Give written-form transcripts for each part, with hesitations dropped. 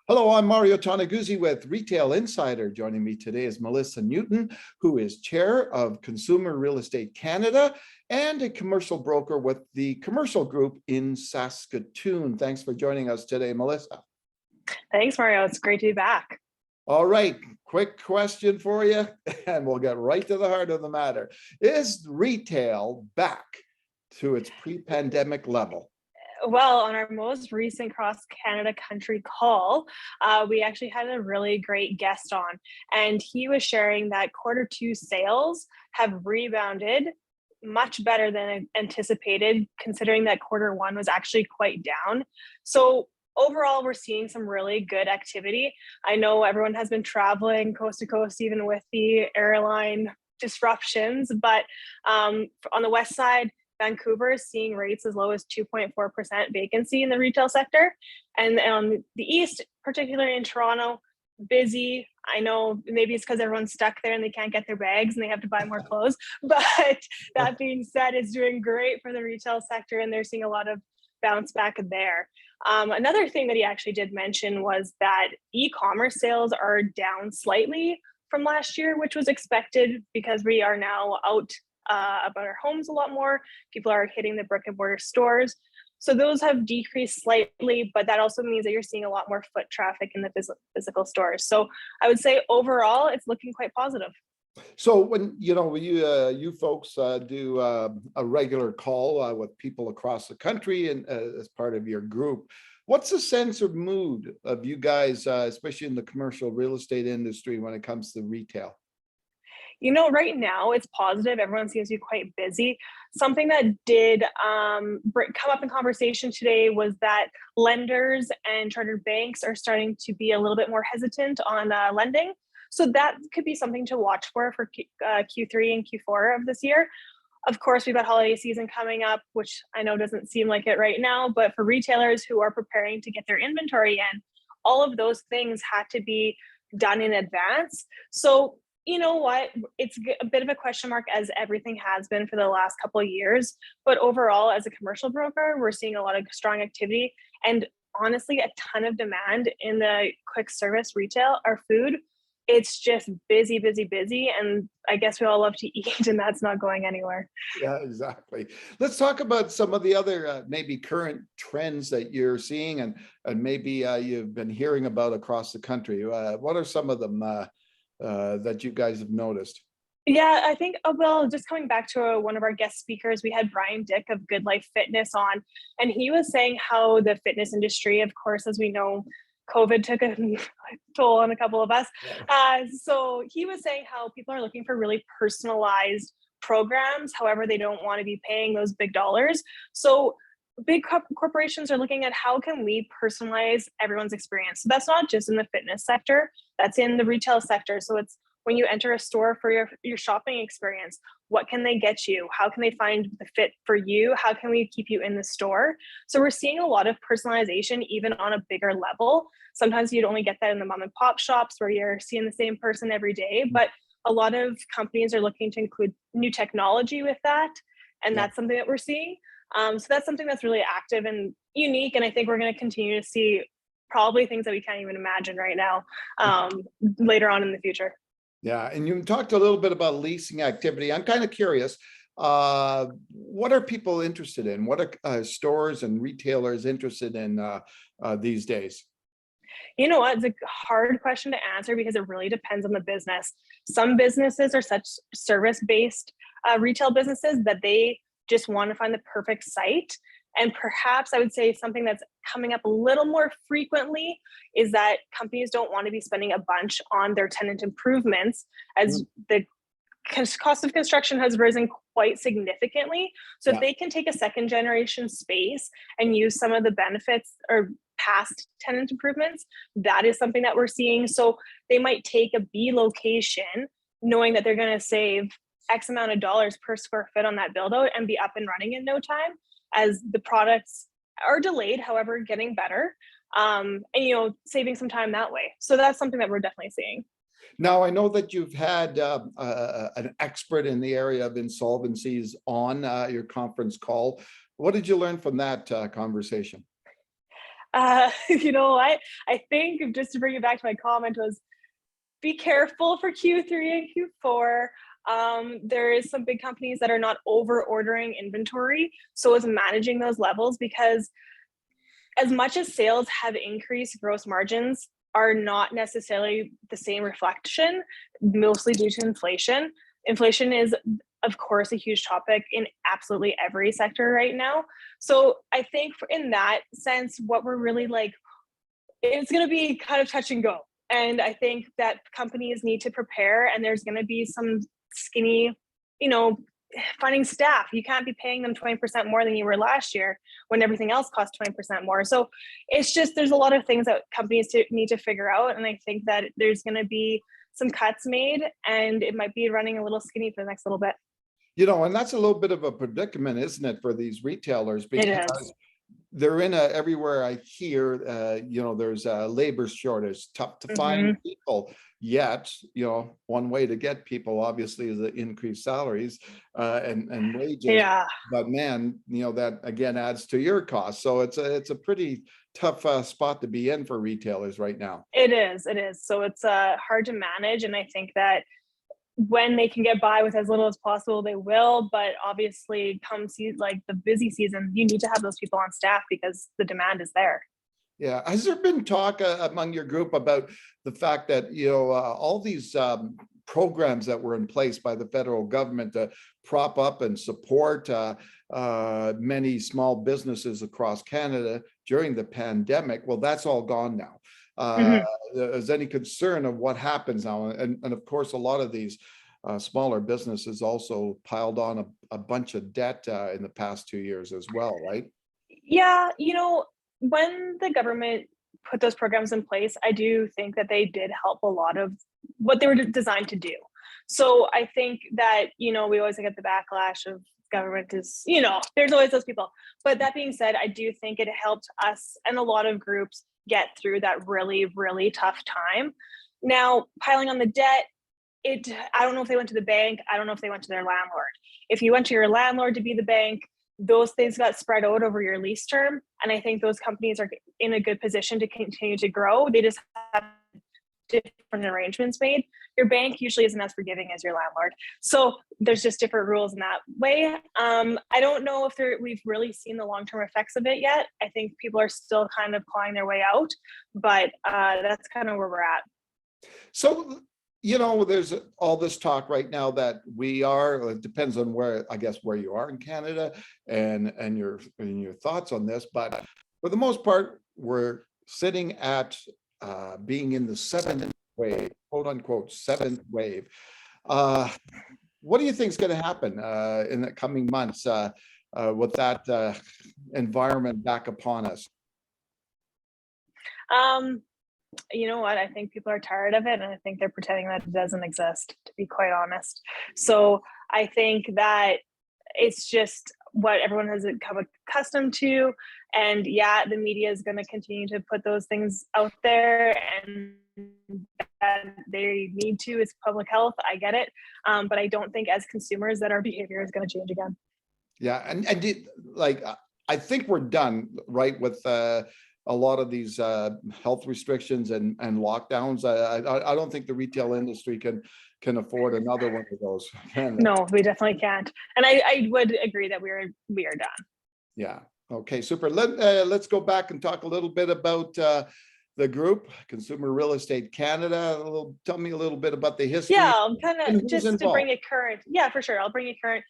Hello, I'm Mario Toneguzzi with Retail Insider. Joining me today is Melissa Newton, who is chair of Consumer Real Estate Canada and a commercial broker with the Commercial Group in Saskatoon. Thanks for joining us today, Melissa. Thanks, Mario. It's great to be back. All right, quick question for you, and we'll get right to the heart of the matter. Is retail back to its pre-pandemic level? Well, on our most recent cross-Canada country call, we actually had a really great guest on, and he was sharing that Q2 sales have rebounded much better than anticipated, considering that Q1 was actually quite down. So overall, we're seeing some really good activity. I know everyone has been traveling coast to coast, even with the airline disruptions, but on the west side, Vancouver is seeing rates as low as 2.4% vacancy in the retail sector. And on the east, particularly in Toronto, busy. I know maybe it's because everyone's stuck there and they can't get their bags and they have to buy more clothes. But that being said, it's doing great for the retail sector and they're seeing a lot of bounce back there. Another thing that he actually did mention was that e-commerce sales are down slightly from last year, which was expected because we are now out about our homes a lot more. People are hitting the brick and mortar stores. So those have decreased slightly, but that also means that you're seeing a lot more foot traffic in the physical stores. So I would say overall, it's looking quite positive. So when you folks do a regular call with people across the country and as part of your group, what's the sense of mood of you guys, especially in the commercial real estate industry when it comes to retail? Right now it's positive. Everyone seems to be quite busy. Something that did come up in conversation today was that lenders and chartered banks are starting to be a little bit more hesitant on lending. So that could be something to watch for Q3 and Q4 of this year. Of course, we've got holiday season coming up, which I know doesn't seem like it right now, but for retailers who are preparing to get their inventory in, all of those things had to be done in advance. So you know what, it's a bit of a question mark, as everything has been for the last couple of years. But overall, as a commercial broker, we're seeing a lot of strong activity and honestly, a ton of demand in the quick service retail, our food. It's just busy, busy, busy. And I guess we all love to eat and that's not going anywhere. Yeah, exactly. Let's talk about some of the other maybe current trends that you're seeing and maybe you've been hearing about across the country. What are some of them that you guys have noticed? Yeah, I think, well, just coming back to one of our guest speakers, we had Brian Dick of Good Life Fitness on, and he was saying how the fitness industry, of course, as we know, COVID took a toll on a couple of us. So he was saying how people are looking for really personalized programs. However, they don't want to be paying those big dollars. So big corporations are looking at how can we personalize everyone's experience. So that's not just in the fitness sector, that's in the retail sector. So it's when you enter a store for your shopping experience, what can they get you? How can they find the fit for you? How can we keep you in the store? So we're seeing a lot of personalization, even on a bigger level. Sometimes you'd only get that in the mom and pop shops where you're seeing the same person every day, but a lot of companies are looking to include new technology with that. And that's something that we're seeing. So that's something that's really active and unique. And I think we're going to continue to see probably things that we can't even imagine right now later on in the future. Yeah, and you talked a little bit about leasing activity. I'm kind of curious, what are people interested in? What are stores and retailers interested in these days? You know what? It's a hard question to answer because it really depends on the business. Some businesses are such service-based retail businesses that they just want to find the perfect site. And perhaps I would say something that's coming up a little more frequently is that companies don't want to be spending a bunch on their tenant improvements as the cost of construction has risen quite significantly. So if they can take a second generation space and use some of the benefits or past tenant improvements, that is something that we're seeing. So they might take a B location knowing that they're going to save X amount of dollars per square foot on that build out and be up and running in no time, as the products are delayed, however, getting better, and saving some time that way. So that's something that we're definitely seeing. Now, I know that you've had an expert in the area of insolvencies on your conference call. What did you learn from that conversation? You know what? I think just to bring it back to my comment was be careful for Q3 and Q4. There is some big companies that are not over ordering inventory. So it's managing those levels, because as much as sales have increased, gross margins are not necessarily the same reflection, mostly due to inflation. Inflation is, of course, a huge topic in absolutely every sector right now. So I think in that sense, what we're really like, it's going to be kind of touch and go. And I think that companies need to prepare, and there's going to be some skinny, you know, finding staff. You can't be paying them 20% more than you were last year when everything else cost 20% more. So it's just, there's a lot of things that companies need to figure out. And I think that there's going to be some cuts made, and it might be running a little skinny for the next little bit. You know, and that's a little bit of a predicament, isn't it, for these retailers? It Because is. they're in everywhere I hear, you know, there's a labor shortage, tough to find people. Yet, you know, one way to get people obviously is to increase salaries and wages. Yeah. But man, you know, that again adds to your cost. So it's a pretty tough spot to be in for retailers right now. It is. It is. So it's hard to manage. And I think that when they can get by with as little as possible, they will. But obviously, come like the busy season, you need to have those people on staff because the demand is there. Yeah. Has there been talk among your group about the fact that, you know, all these programs that were in place by the federal government to prop up and support many small businesses across Canada during the pandemic? Well, that's all gone now. Is any concern of what happens now? And of course, a lot of these smaller businesses also piled on a bunch of debt in the past 2 years as well, right? Yeah, you know, when the government put those programs in place, I do think that they did help a lot of what they were designed to do. So I think that, you know, we always get the backlash of government is, you know, there's always those people. But that being said, I do think it helped us and a lot of groups get through that really, really tough time. Now, piling on the debt, I don't know if they went to the bank. I don't know if they went to their landlord. If you went to your landlord to be the bank, those things got spread out over your lease term. And I think those companies are in a good position to continue to grow. They just have different arrangements made. Your bank usually isn't as forgiving as your landlord. So there's just different rules in that way. I don't know if we've really seen the long-term effects of it yet. I think people are still kind of clawing their way out, but that's kind of where we're at. So, you know, there's all this talk right now that it depends on where, I guess, where you are in Canada and your thoughts on this. But for the most part, we're sitting at being in the seventh wave, quote unquote, seventh wave. What do you think is going to happen in the coming months with that environment back upon us? You know what? I think people are tired of it, and I think they're pretending that it doesn't exist, to be quite honest. So I think that it's just what everyone has become accustomed to. And yeah, the media is going to continue to put those things out there, and that they need to. It's public health. I get it. But I don't think as consumers that our behavior is going to change again. Yeah. And I think we're done, right, with a lot of these health restrictions and lockdowns. I don't think the retail industry can afford another one of those. No, we definitely can't. And I would agree that we are done. Yeah. Okay, super. Let's go back and talk a little bit about the group, Consumer Real Estate Canada. Tell me a little bit about the history. Yeah, I'm kind of just to bring it current. Yeah, for sure. I'll bring it current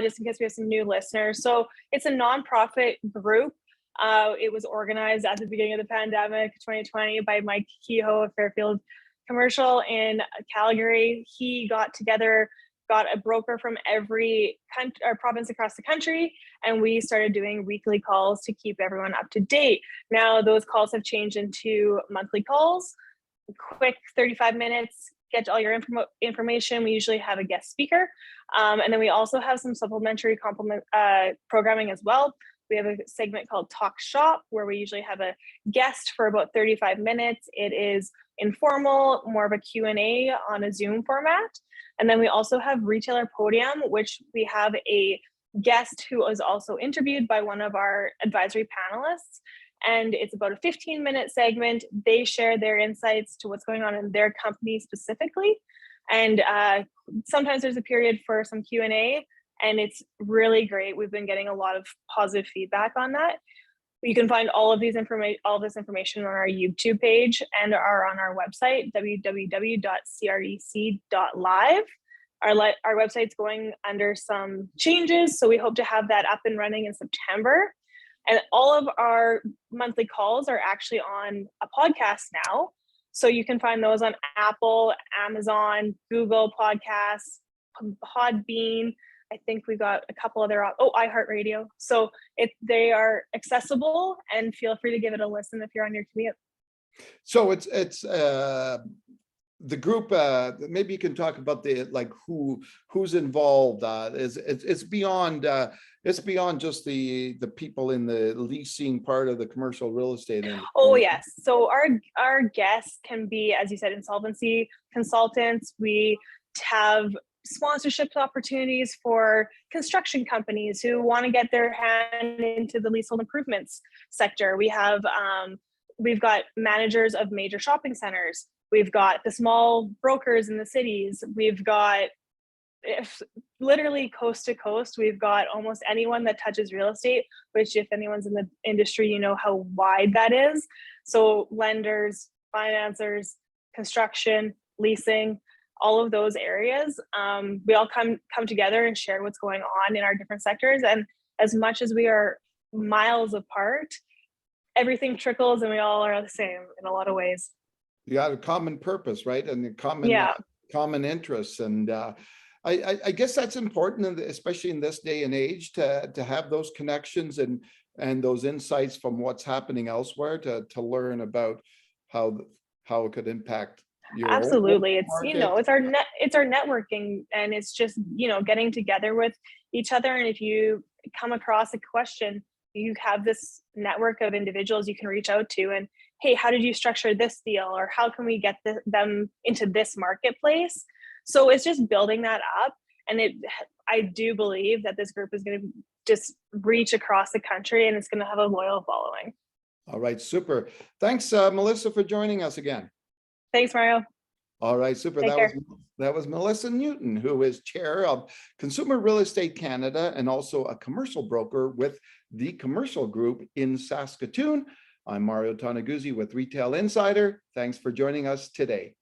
just in case we have some new listeners. So it's a nonprofit group. It was organized at the beginning of the pandemic, 2020, by Mike Kehoe of Fairfield Commercial in Calgary. He got a broker from every province across the country, and we started doing weekly calls to keep everyone up to date. Now those calls have changed into monthly calls, quick 35 minutes, get all your information. We usually have a guest speaker, and then we also have some supplementary programming as well. We have a segment called Talk Shop, where we usually have a guest for about 35 minutes. It is informal, more of a Q&A on a Zoom format. And then we also have Retailer Podium, which we have a guest who is also interviewed by one of our advisory panelists. and it's about a 15-minute segment. They share their insights to what's going on in their company specifically, and sometimes there's a period for some Q&A, and it's really great. We've been getting a lot of positive feedback on that. You can find all this information on our YouTube page and are on our website, www.crec.live. Our website's going under some changes, so we hope to have that up and running in September. And all of our monthly calls are actually on a podcast now. So you can find those on Apple, Amazon, Google Podcasts, Podbean. I think we got a couple other, iHeartRadio. So they are accessible, and feel free to give it a listen if you're on your commute. So it's the group. Maybe you can talk about who's involved. It's beyond just the people in the leasing part of the commercial real estate industry. Oh yes. So our guests can be, as you said, insolvency consultants. We have sponsorship opportunities for construction companies who want to get their hand into the leasehold improvements sector. We've got managers of major shopping centers. We've got the small brokers in the cities. We've got literally coast to coast. We've got almost anyone that touches real estate, which if anyone's in the industry, you know how wide that is. So lenders, financiers, construction, leasing, all of those areas, we all come together and share what's going on in our different sectors. And as much as we are miles apart, everything trickles and we all are the same in a lot of ways. You got a common purpose, right? And the common interests. And I guess that's important, especially in this day and age, to have those connections and those insights from what's happening elsewhere to learn about how it could impact your absolutely own market. It's our networking, and it's just getting together with each other. And if you come across a question, you have this network of individuals you can reach out to, and hey, how did you structure this deal, or how can we get them into this marketplace? So it's just building that up, and I do believe that this group is going to just reach across the country, and it's going to have a loyal following. All right, super. Thanks, Melissa, for joining us again. Thanks, Mario. All right, super. That was Melissa Newton, who is chair of Consumer Real Estate Canada and also a commercial broker with the Commercial Group in Saskatoon. I'm Mario Toneguzzi with Retail Insider. Thanks for joining us today.